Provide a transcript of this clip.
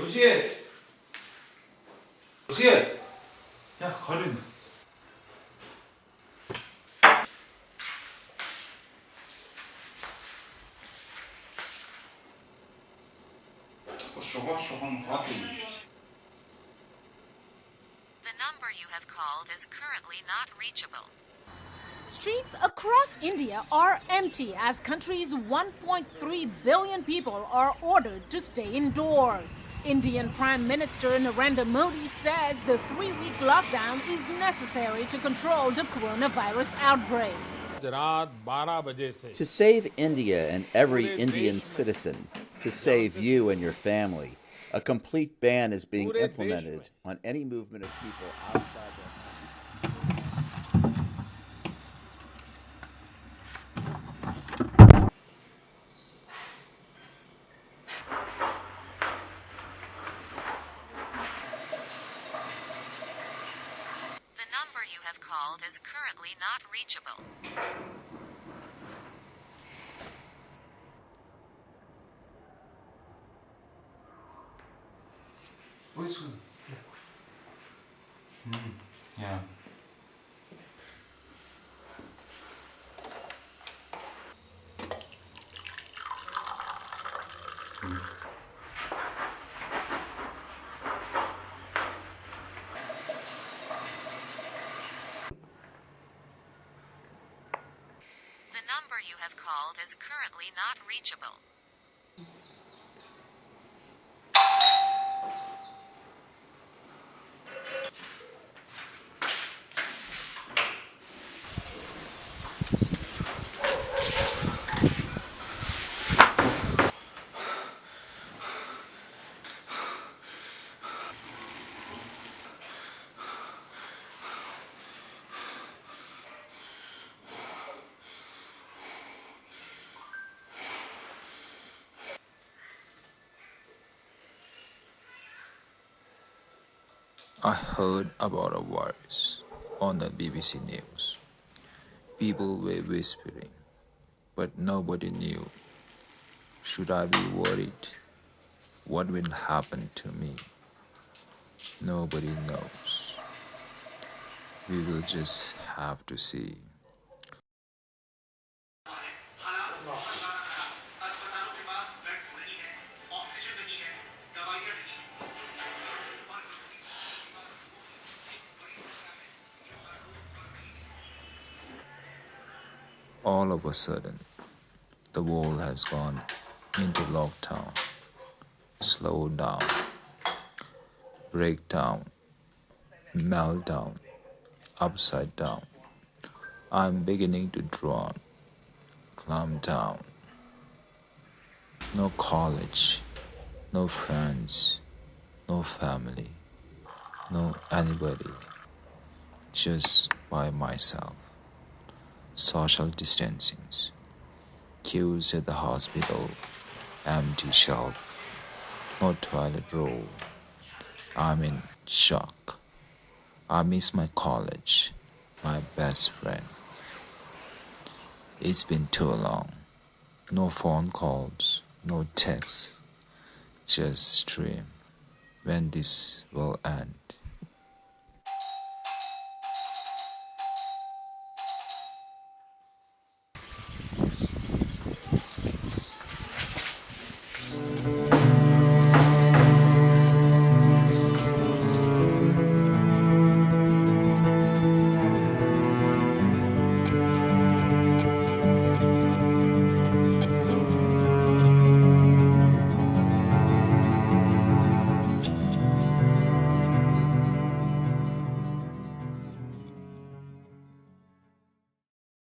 Dorjee! Dorjee! 야, 가려 있네. The number you have called is currently not reachable. Streets across India are empty as country's 1.3 billion people are ordered to stay indoors. Indian Prime Minister Narendra Modi says the 3-week lockdown is necessary to control the coronavirus outbreak. To save India and every Indian citizen, to save you and your family, a complete ban is being implemented on any movement of people outside their country. The number you have called is currently not reachable. 어디서? 야. The number you have called is currently not reachable. I heard about a virus on the BBC News. People were whispering, but nobody knew. Should I be worried? What will happen to me? Nobody knows. We will just have to see. All of a sudden, the world has gone into lockdown, slow down, breakdown, meltdown, upside down. I'm beginning to drown, climb down. No college, no friends, no family, no anybody, just by myself. Social distancing, queues at the hospital, empty shelf, no toilet roll. I'm in shock. I miss my college, my best friend. It's been too long. No phone calls, no texts, just dream when this will end.